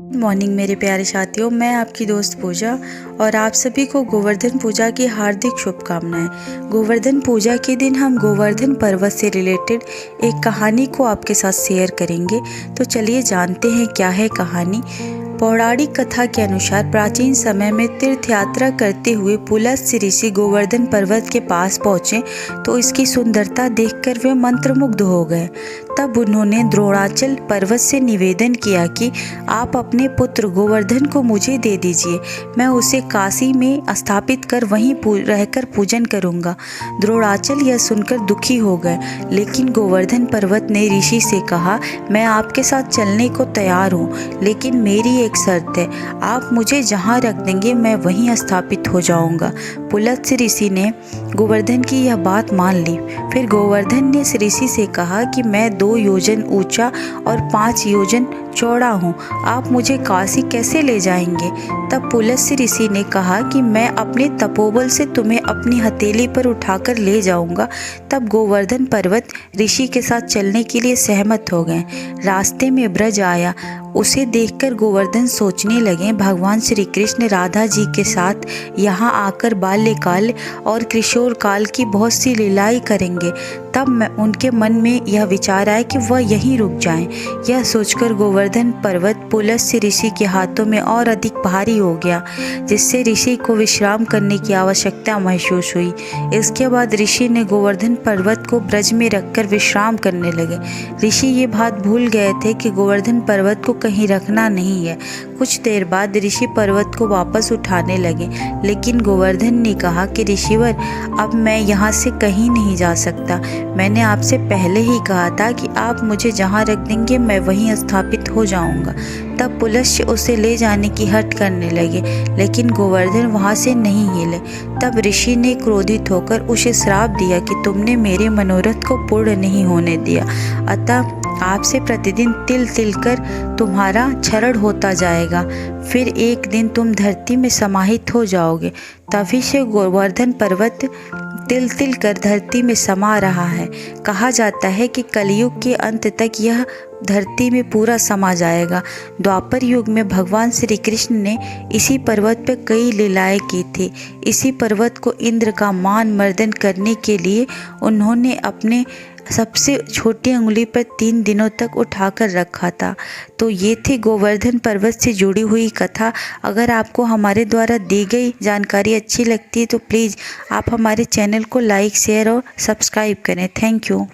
Morning मेरे प्यारे साथियों, मैं आपकी दोस्त पूजा और आप सभी को गोवर्धन पूजा की हार्दिक शुभकामनाएं। गोवर्धन पूजा के दिन हम गोवर्धन पर्वत से रिलेटेड एक कहानी को आपके साथ शेयर करेंगे। तो चलिए जानते हैं क्या है कहानी। पौराणिक कथा के अनुसार प्राचीन समय में तीर्थ यात्रा करते हुए पुलस्त्य ऋषि गोवर्धन पर्वत के पास पहुँचे तो इसकी सुंदरता देखकर वे मंत्रमुग्ध हो गए। तब उन्होंने द्रोणाचल पर्वत से निवेदन किया कि आप अपने पुत्र गोवर्धन को मुझे दे दीजिए, मैं उसे काशी में स्थापित कर वहीं रहकर पूजन करूंगा। द्रोणाचल यह सुनकर दुखी हो गए, लेकिन गोवर्धन पर्वत ने ऋषि से कहा, मैं आपके साथ चलने को तैयार हूँ, लेकिन मेरी एक शर्त है, आप मुझे जहाँ रख देंगे मैं वहीं स्थापित हो जाऊंगा। पुलस्त्य ऋषि ने गोवर्धन की यह बात मान ली। फिर गोवर्धन ने ऋषि से कहा कि मैं 2 योजन ऊंचा और 5 योजन चौड़ा हूँ, आप मुझे काशी कैसे ले जाएंगे? तब पुलस्त्य ऋषि ने कहा कि मैं अपने तपोबल से तुम्हें अपनी हथेली पर उठाकर ले जाऊंगा। तब गोवर्धन पर्वत ऋषि के साथ चलने के लिए सहमत हो गए। रास्ते में ब्रज आया, उसे देखकर गोवर्धन सोचने लगे, भगवान श्री कृष्ण राधा जी के साथ यहाँ आकर बाल्यकाल और किशोर काल की बहुत सी लीलाएं करेंगे। तब उनके मन में यह विचार आया कि वह यहीं रुक जाएं। यह सोचकर गोवर्धन पर्वत पुलस्त्य ऋषि के हाथों में और अधिक भारी हो गया, जिससे ऋषि को विश्राम करने की आवश्यकता महसूस हुई। इसके बाद ऋषि ने गोवर्धन पर्वत को ब्रज में रखकर विश्राम करने लगे। ऋषि ये बात भूल गए थे कि गोवर्धन पर्वत को कहीं रखना नहीं है। कुछ देर बाद ऋषि पर्वत को वापस उठाने लगे, लेकिन गोवर्धन ने कहा कि ऋषिवर, अब मैं यहाँ से कहीं नहीं जा सकता। मैंने आपसे पहले ही कहा था कि आप मुझे जहाँ रख देंगे मैं वहीं स्थापित हो जाऊंगा। तब पुलस्त्य उसे ले जाने की हट करने लगे, लेकिन गोवर्धन वहाँ से नहीं हिले। तब ऋषि ने क्रोधित होकर उसे श्राप दिया कि तुमने मेरे मनोरथ को पूर्ण नहीं होने दिया, अतः आपसे प्रतिदिन तिल तिल कर तुम्हारा क्षरण होता जाएगा। फिर एक दिन तुम धरती में समाहित हो जाओगे। तभी से गोवर्धन पर्वत तिल तिल कर धरती में समा रहा है। कहा जाता है कि कलयुग के अंत तक यह धरती में पूरा समा जाएगा। द्वापर युग में भगवान श्री कृष्ण ने इसी पर्वत पर कई लीलाएं की थी। इसी पर्वत को इंद्र का मान मर्दन करने के लिए उन्होंने अपने सबसे छोटी उंगली पर 3 दिनों तक उठाकर रखा था। तो ये थी गोवर्धन पर्वत से जुड़ी हुई कथा। अगर आपको हमारे द्वारा दी गई जानकारी अच्छी लगती है तो प्लीज़ आप हमारे चैनल को लाइक, शेयर और सब्सक्राइब करें। Thank you.